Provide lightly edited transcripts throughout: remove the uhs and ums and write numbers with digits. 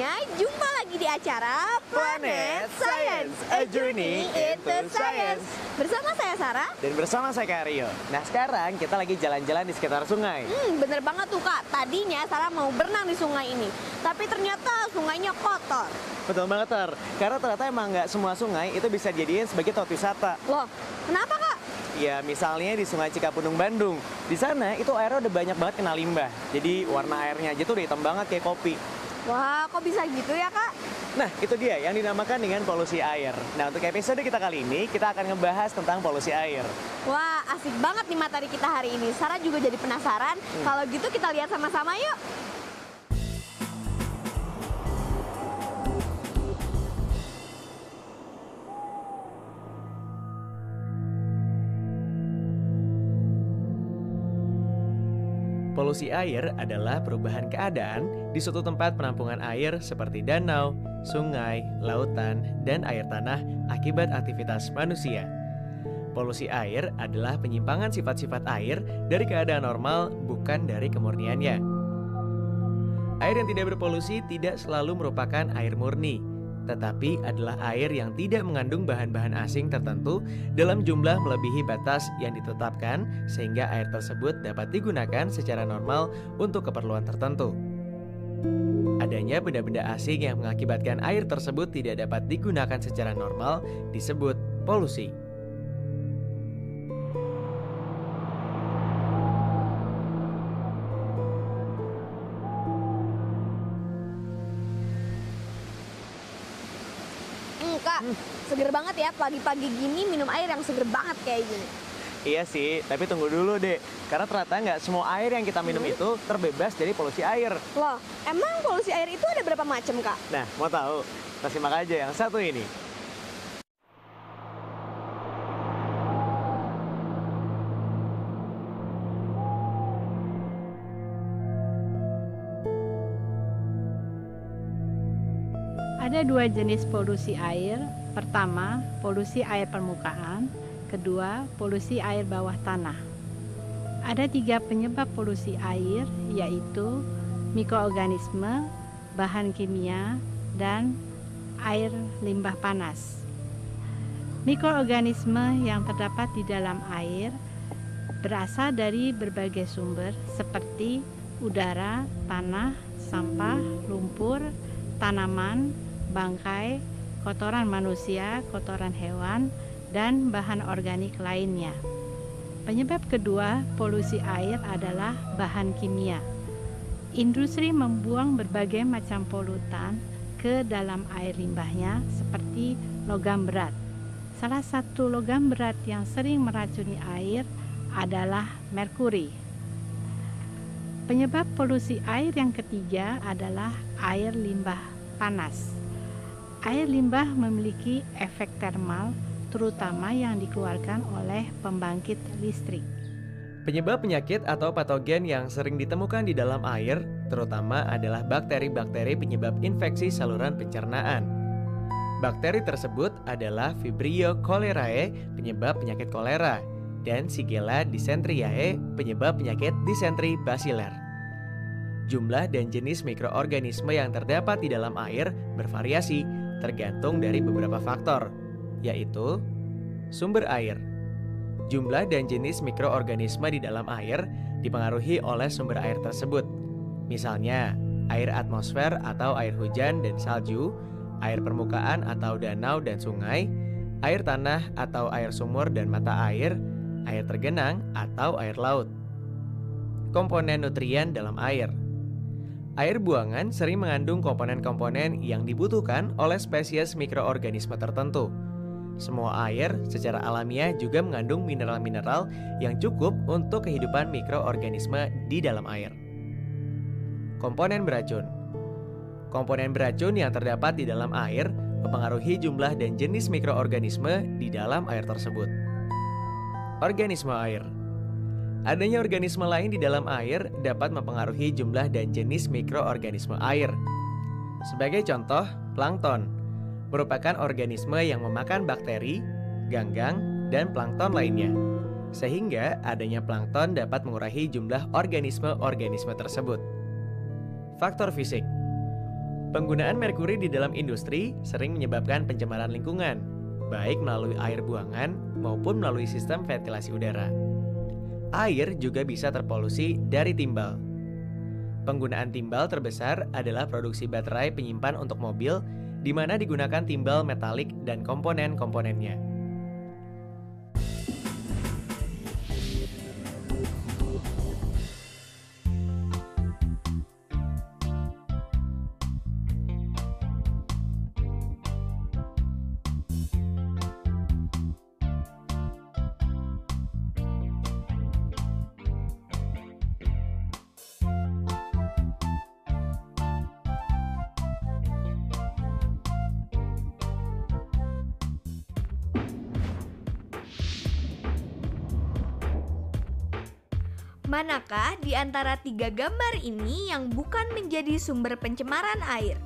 semuanya, jumpa lagi di acara Planet Science, a journey into science. Bersama saya Sarah. Dan bersama saya Kak Rio. Nah sekarang kita lagi jalan-jalan di sekitar sungai. Bener banget tuh Kak, tadinya Sarah mau berenang di sungai ini. Tapi ternyata sungainya kotor. Betul banget Ter, karena ternyata emang nggak semua sungai itu bisa dijadiin sebagai tempat wisata. Loh, kenapa Kak? Ya misalnya di Sungai Cikapundung Bandung. Di sana itu airnya udah banyak banget kena limbah. Jadi warna airnya aja tuh udah hitam banget kayak kopi. Wah, kok bisa gitu ya Kak? Nah, itu dia yang dinamakan dengan polusi air. Nah, untuk episode kita kali ini, kita akan ngebahas tentang polusi air. Wah, asik banget nih materi kita hari ini. Sarah juga jadi penasaran. Kalau gitu kita lihat sama-sama yuk. Polusi air adalah perubahan keadaan di suatu tempat penampungan air seperti danau, sungai, lautan, dan air tanah akibat aktivitas manusia. Polusi air adalah penyimpangan sifat-sifat air dari keadaan normal, bukan dari kemurniannya. Air yang tidak berpolusi tidak selalu merupakan air murni, tetapi adalah air yang tidak mengandung bahan-bahan asing tertentu dalam jumlah melebihi batas yang ditetapkan sehingga air tersebut dapat digunakan secara normal untuk keperluan tertentu. Adanya benda-benda asing yang mengakibatkan air tersebut tidak dapat digunakan secara normal disebut polusi. Kak, seger banget ya pagi-pagi gini minum air yang seger banget kayak gini. Iya sih, tapi tunggu dulu deh. Karena ternyata nggak semua air yang kita minum itu terbebas dari polusi air. Loh, emang polusi air itu ada berapa macam Kak? Nah, mau tahu? Kita simak aja yang satu ini. Ada dua jenis polusi air. Pertama, polusi air permukaan. Kedua, polusi air bawah tanah. Ada tiga penyebab polusi air, yaitu mikroorganisme, bahan kimia, dan air limbah panas. Mikroorganisme yang terdapat di dalam air berasal dari berbagai sumber seperti udara, tanah, sampah, lumpur, tanaman, bangkai, kotoran manusia, kotoran hewan, dan bahan organik lainnya. Penyebab kedua polusi air adalah bahan kimia. Industri membuang berbagai macam polutan ke dalam air limbahnya seperti logam berat. Salah satu logam berat yang sering meracuni air adalah merkuri. Penyebab polusi air yang ketiga adalah air limbah panas. Air limbah memiliki efek termal, terutama yang dikeluarkan oleh pembangkit listrik. Penyebab penyakit atau patogen yang sering ditemukan di dalam air, terutama adalah bakteri-bakteri penyebab infeksi saluran pencernaan. Bakteri tersebut adalah Vibrio cholerae, penyebab penyakit kolera, dan Shigella dysenteriae, penyebab penyakit disenteri basiler. Jumlah dan jenis mikroorganisme yang terdapat di dalam air bervariasi tergantung dari beberapa faktor, yaitu sumber air. Jumlah dan jenis mikroorganisme di dalam air dipengaruhi oleh sumber air tersebut. Misalnya, air atmosfer atau air hujan dan salju, air permukaan atau danau dan sungai, air tanah atau air sumur dan mata air tergenang atau air laut. Komponen nutrien dalam air. Air buangan sering mengandung komponen-komponen yang dibutuhkan oleh spesies mikroorganisme tertentu. Semua air secara alamiah juga mengandung mineral-mineral yang cukup untuk kehidupan mikroorganisme di dalam air. Komponen beracun. Komponen beracun yang terdapat di dalam air mempengaruhi jumlah dan jenis mikroorganisme di dalam air tersebut. Organisme air. Adanya organisme lain di dalam air dapat mempengaruhi jumlah dan jenis mikroorganisme air. Sebagai contoh, plankton merupakan organisme yang memakan bakteri, ganggang, dan plankton lainnya. Sehingga adanya plankton dapat mengurangi jumlah organisme-organisme tersebut. Faktor fisik. Penggunaan merkuri di dalam industri sering menyebabkan pencemaran lingkungan, baik melalui air buangan maupun melalui sistem ventilasi udara. Air juga bisa terpolusi dari timbal. Penggunaan timbal terbesar adalah produksi baterai penyimpan untuk mobil, di mana digunakan timbal metalik dan komponen-komponennya. Manakah di antara 3 gambar ini yang bukan menjadi sumber pencemaran air?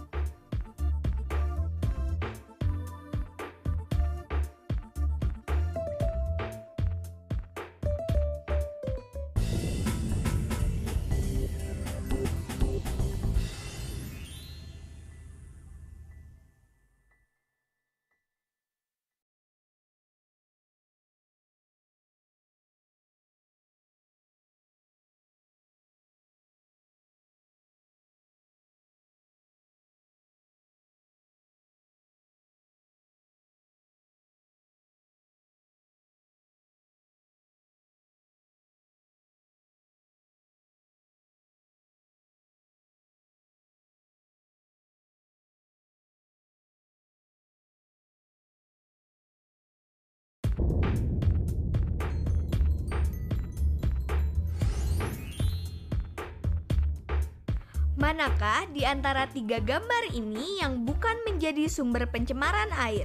Manakah di antara 3 gambar ini yang bukan menjadi sumber pencemaran air?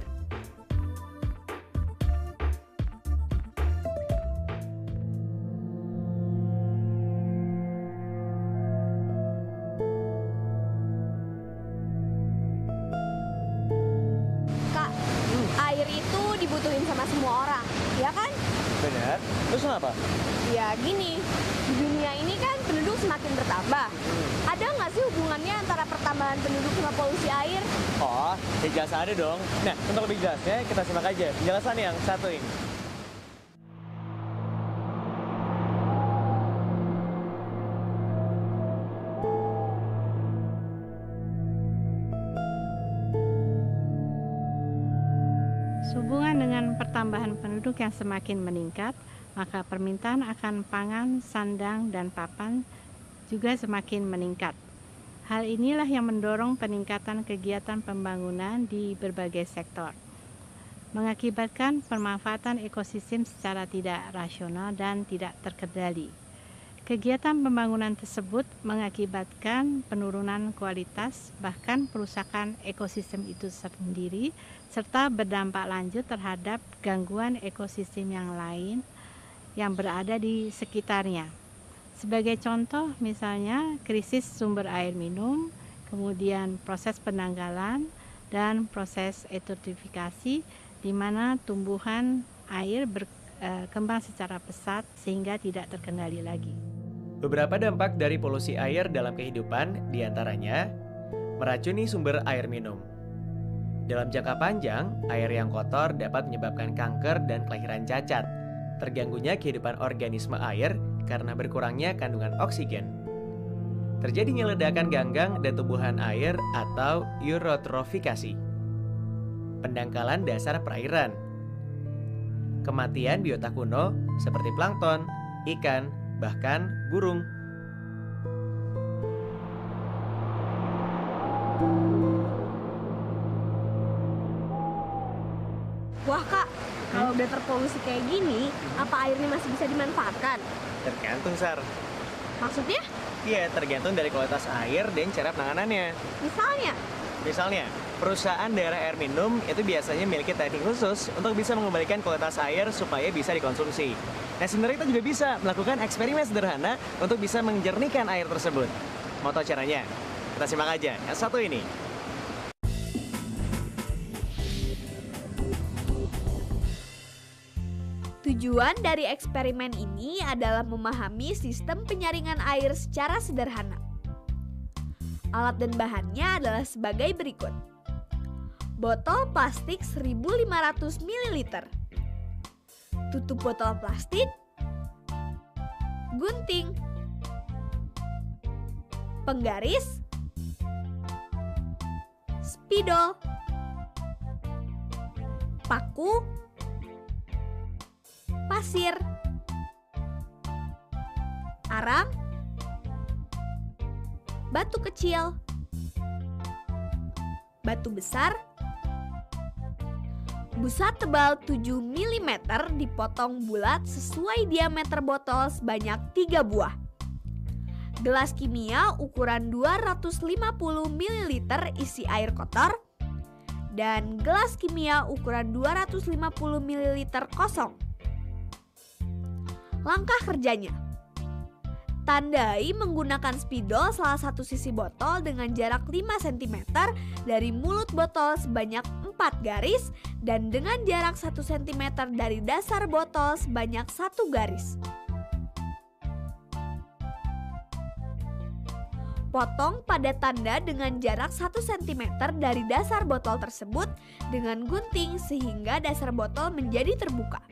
Kak, air itu dibutuhin sama semua orang, ya kan? Benar. Terus kenapa? Ya gini, di dunia ini kan penduduk semakin bertambah. Ada nggak sih hubungannya antara pertambahan penduduk sama polusi air? Oh, ya jelas ada dong. Nah, untuk lebih jelasnya kita simak aja penjelasan yang satu ini. Sehubungan dengan pertambahan penduduk yang semakin meningkat, maka permintaan akan pangan, sandang, dan papan juga semakin meningkat. Hal inilah yang mendorong peningkatan kegiatan pembangunan di berbagai sektor, mengakibatkan pemanfaatan ekosistem secara tidak rasional dan tidak terkendali. Kegiatan pembangunan tersebut mengakibatkan penurunan kualitas, bahkan perusakan ekosistem itu sendiri, serta berdampak lanjut terhadap gangguan ekosistem yang lain yang berada di sekitarnya. Sebagai contoh, misalnya krisis sumber air minum, kemudian proses penanggalan, dan proses eutrofifikasi, di mana tumbuhan air berkembang secara pesat sehingga tidak terkendali lagi. Beberapa dampak dari polusi air dalam kehidupan diantaranya meracuni sumber air minum. Dalam jangka panjang, air yang kotor dapat menyebabkan kanker dan kelahiran cacat, terganggunya kehidupan organisme air karena berkurangnya kandungan oksigen, terjadinya ledakan ganggang dan tumbuhan air atau eutrofifikasi, pendangkalan dasar perairan, kematian biota kuno seperti plankton, ikan, bahkan burung. Wah kak, kalau udah terpolusi kayak gini, apa airnya masih bisa dimanfaatkan? Tergantung, Sar. Maksudnya? Iya, tergantung dari kualitas air dan cara penanganannya. Misalnya? Perusahaan daerah air minum itu biasanya memiliki teknik khusus untuk bisa mengembalikan kualitas air supaya bisa dikonsumsi. Nah, sebenarnya kita juga bisa melakukan eksperimen sederhana untuk bisa menjernihkan air tersebut. Mau tahu caranya? Kita simak aja yang satu ini. Tujuan dari eksperimen ini adalah memahami sistem penyaringan air secara sederhana. Alat dan bahannya adalah sebagai berikut. Botol plastik 1500 ml. Tutup botol plastik. Gunting. Penggaris. Spidol. Paku. Pasir. Arang. Batu kecil. Batu besar. Busa tebal 7 mm dipotong bulat sesuai diameter botol sebanyak 3 buah. Gelas kimia ukuran 250 ml isi air kotor. Dan gelas kimia ukuran 250 ml kosong. Langkah kerjanya. Tandai menggunakan spidol salah satu sisi botol dengan jarak 5 cm dari mulut botol sebanyak 4 garis dan dengan jarak 1 cm dari dasar botol sebanyak 1 garis. Potong pada tanda dengan jarak 1 cm dari dasar botol tersebut dengan gunting sehingga dasar botol menjadi terbuka.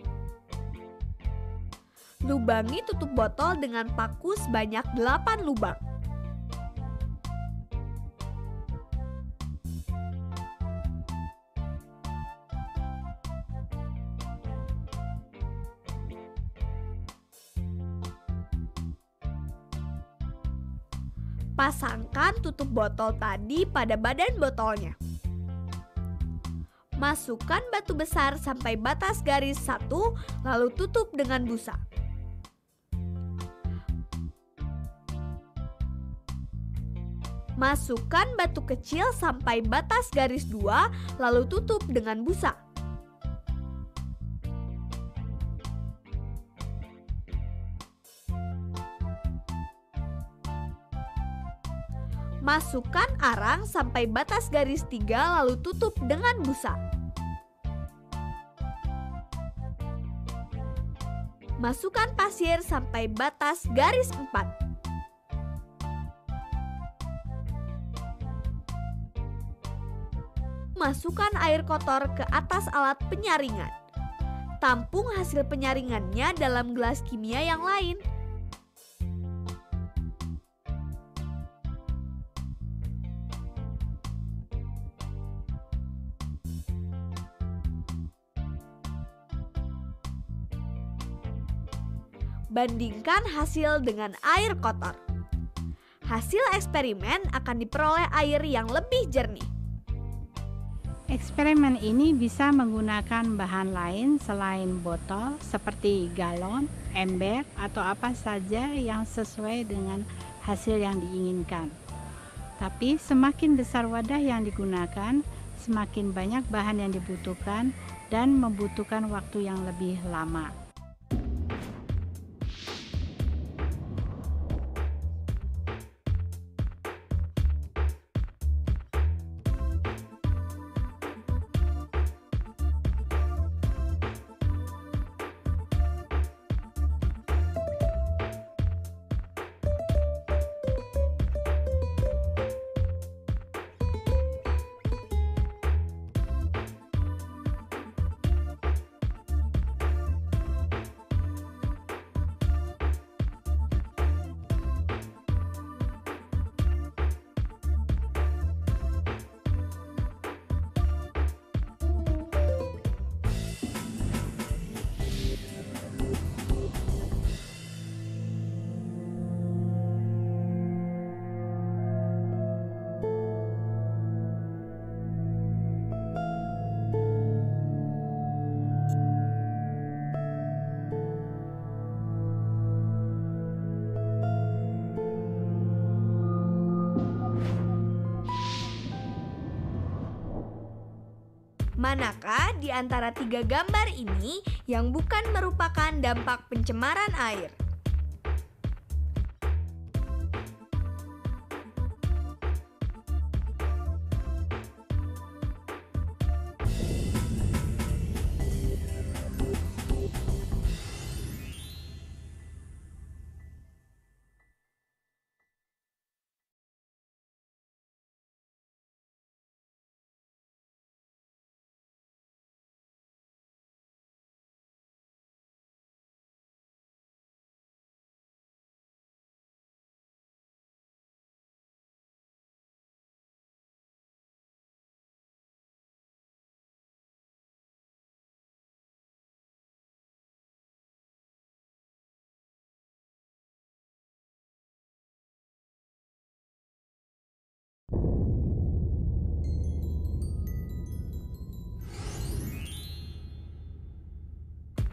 Lubangi tutup botol dengan paku sebanyak 8 lubang. Pasangkan tutup botol tadi pada badan botolnya. Masukkan batu besar sampai batas garis 1, lalu tutup dengan busa. Masukkan batu kecil sampai batas garis 2, lalu tutup dengan busa. Masukkan arang sampai batas garis 3, lalu tutup dengan busa. Masukkan pasir sampai batas garis 4. Masukkan air kotor ke atas alat penyaringan. Tampung hasil penyaringannya dalam gelas kimia yang lain. Bandingkan hasil dengan air kotor. Hasil eksperimen akan diperoleh air yang lebih jernih. Eksperimen ini bisa menggunakan bahan lain selain botol seperti galon, ember, atau apa saja yang sesuai dengan hasil yang diinginkan. Tapi semakin besar wadah yang digunakan, semakin banyak bahan yang dibutuhkan dan membutuhkan waktu yang lebih lama. Manakah di antara 3 gambar ini yang bukan merupakan dampak pencemaran air?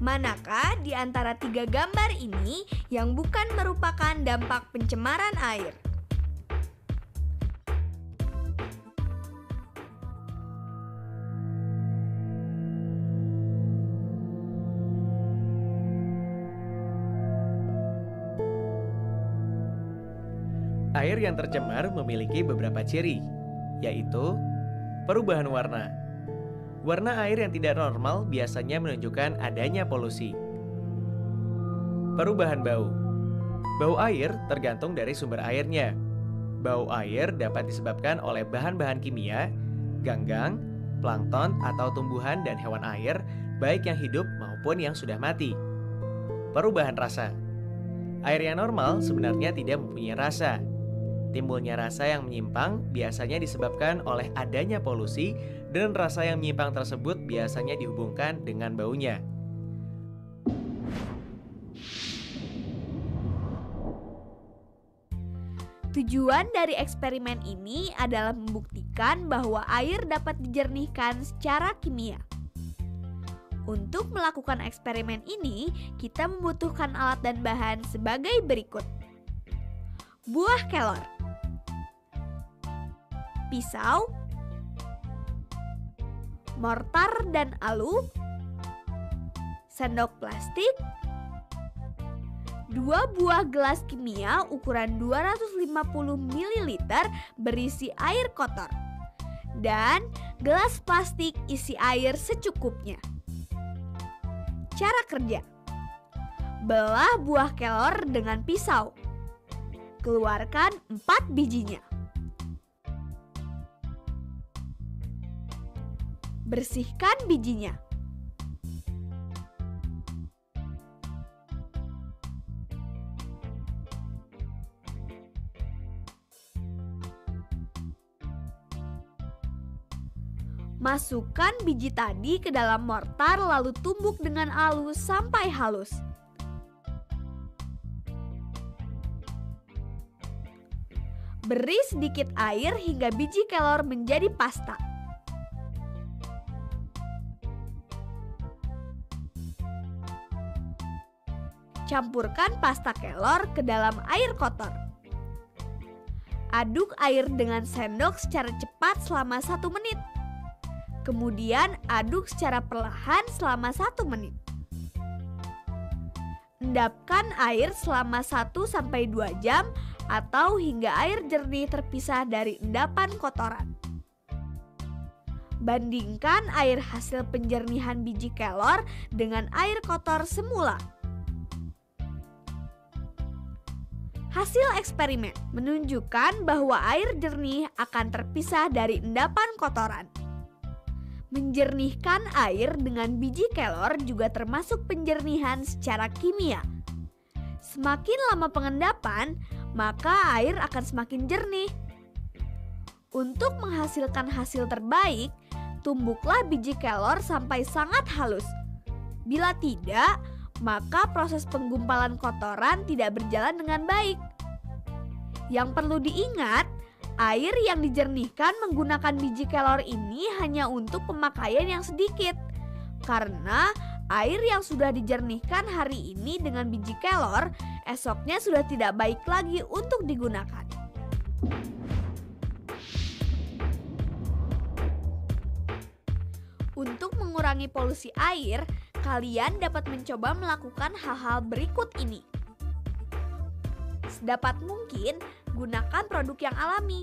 Manakah di antara tiga gambar ini yang bukan merupakan dampak pencemaran air? Air yang tercemar memiliki beberapa ciri, yaitu perubahan warna. Warna air yang tidak normal biasanya menunjukkan adanya polusi. Perubahan bau. Bau air tergantung dari sumber airnya. Bau air dapat disebabkan oleh bahan-bahan kimia, ganggang, plankton atau tumbuhan dan hewan air, baik yang hidup maupun yang sudah mati. Perubahan rasa. Air yang normal sebenarnya tidak mempunyai rasa. Timbulnya rasa yang menyimpang biasanya disebabkan oleh adanya polusi, dan rasa yang menyimpang tersebut biasanya dihubungkan dengan baunya. Tujuan dari eksperimen ini adalah membuktikan bahwa air dapat dijernihkan secara kimia. Untuk melakukan eksperimen ini, kita membutuhkan alat dan bahan sebagai berikut. Buah kelor, pisau, mortar dan alu, sendok plastik, 2 buah gelas kimia ukuran 250 ml berisi air kotor, dan gelas plastik isi air secukupnya. Cara kerja: belah buah kelor dengan pisau. Keluarkan 4 bijinya. Bersihkan bijinya. Masukkan biji tadi ke dalam mortar lalu tumbuk dengan halus sampai halus. Beri sedikit air hingga biji kelor menjadi pasta. Campurkan pasta kelor ke dalam air kotor. Aduk air dengan sendok secara cepat selama 1 menit. Kemudian aduk secara perlahan selama 1 menit. Endapkan air selama 1-2 jam atau hingga air jernih terpisah dari endapan kotoran. Bandingkan air hasil penjernihan biji kelor dengan air kotor semula. Hasil eksperimen menunjukkan bahwa air jernih akan terpisah dari endapan kotoran. Menjernihkan air dengan biji kelor juga termasuk penjernihan secara kimia. Semakin lama pengendapan, maka air akan semakin jernih. Untuk menghasilkan hasil terbaik, tumbuklah biji kelor sampai sangat halus. Bila tidak, maka proses penggumpalan kotoran tidak berjalan dengan baik. Yang perlu diingat, air yang dijernihkan menggunakan biji kelor ini hanya untuk pemakaian yang sedikit. Karena air yang sudah dijernihkan hari ini dengan biji kelor, esoknya sudah tidak baik lagi untuk digunakan. Untuk mengurangi polusi air, kalian dapat mencoba melakukan hal-hal berikut ini. Sedapat mungkin, gunakan produk yang alami.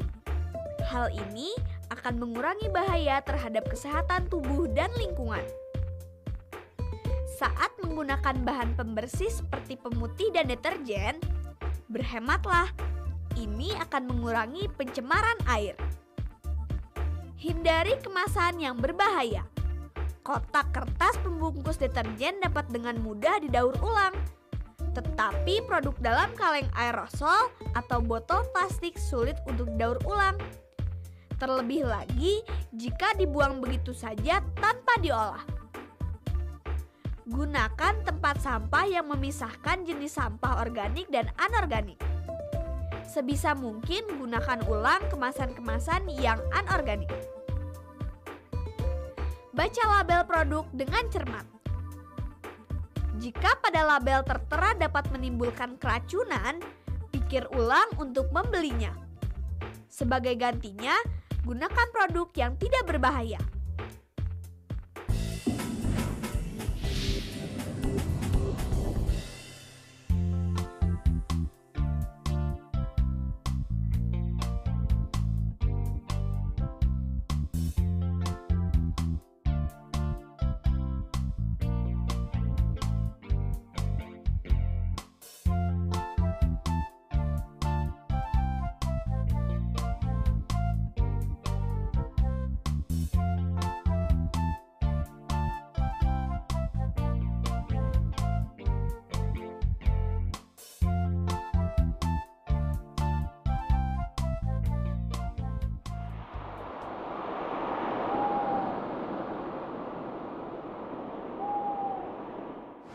Hal ini akan mengurangi bahaya terhadap kesehatan tubuh dan lingkungan. Saat menggunakan bahan pembersih seperti pemutih dan deterjen, berhematlah. Ini akan mengurangi pencemaran air. Hindari kemasan yang berbahaya. Kotak kertas pembungkus deterjen dapat dengan mudah didaur ulang. Tetapi produk dalam kaleng aerosol atau botol plastik sulit untuk didaur ulang. Terlebih lagi jika dibuang begitu saja tanpa diolah. Gunakan tempat sampah yang memisahkan jenis sampah organik dan anorganik. Sebisa mungkin gunakan ulang kemasan-kemasan yang anorganik. Baca label produk dengan cermat. Jika pada label tertera dapat menimbulkan keracunan, pikir ulang untuk membelinya. Sebagai gantinya, gunakan produk yang tidak berbahaya.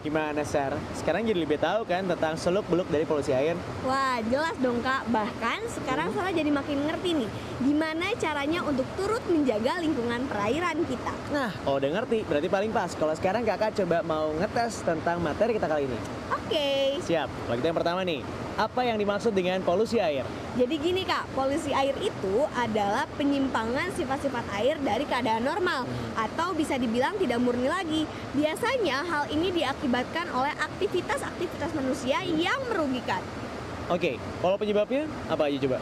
Gimana, Sar? Sekarang jadi lebih tahu kan tentang seluk-beluk dari polusi air? Wah, jelas dong Kak. Bahkan sekarang Sarah jadi makin ngerti nih gimana caranya untuk turut menjaga lingkungan perairan kita. Nah, kalau udah ngerti, berarti paling pas. Kalau sekarang kakak coba mau ngetes tentang materi kita kali ini. Oke. Siap. Kalau kita yang pertama nih, apa yang dimaksud dengan polusi air? Jadi gini Kak, polusi air itu adalah penyimpangan sifat-sifat air dari keadaan normal atau bisa dibilang tidak murni lagi. Biasanya hal ini diakibatkan oleh aktivitas-aktivitas manusia yang merugikan. Oke, kalau penyebabnya apa aja coba?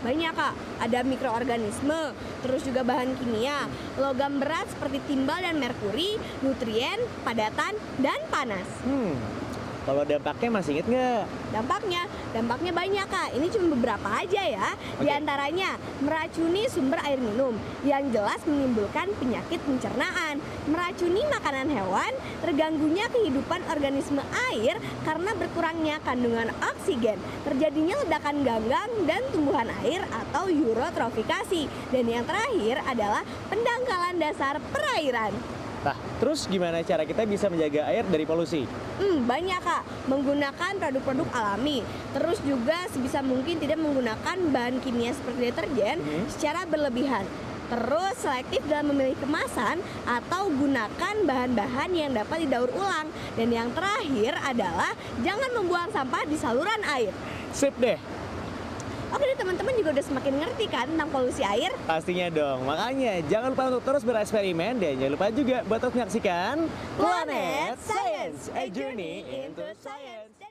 Banyak Kak, ada mikroorganisme, terus juga bahan kimia, logam berat seperti timbal dan merkuri, nutrien, padatan, dan panas. Kalau dampaknya masih inget nggak? Dampaknya banyak Kak. Ini cuma beberapa aja ya. Di antaranya meracuni sumber air minum, yang jelas menimbulkan penyakit pencernaan, meracuni makanan hewan, terganggunya kehidupan organisme air karena berkurangnya kandungan oksigen, terjadinya ledakan ganggang dan tumbuhan air atau eutrofikasi, dan yang terakhir adalah pendangkalan dasar perairan. Nah, terus gimana cara kita bisa menjaga air dari polusi? Banyak Kak, menggunakan produk-produk alami. Terus juga sebisa mungkin tidak menggunakan bahan kimia seperti deterjen secara berlebihan. Terus selektif dalam memilih kemasan atau gunakan bahan-bahan yang dapat didaur ulang. Dan yang terakhir adalah jangan membuang sampah di saluran air. Sip deh. Oke deh, teman-teman juga udah semakin ngerti kan tentang polusi air? Pastinya dong, makanya jangan lupa untuk terus bereksperimen dan jangan lupa juga buat terus menyaksikan Planet Science, a journey into science.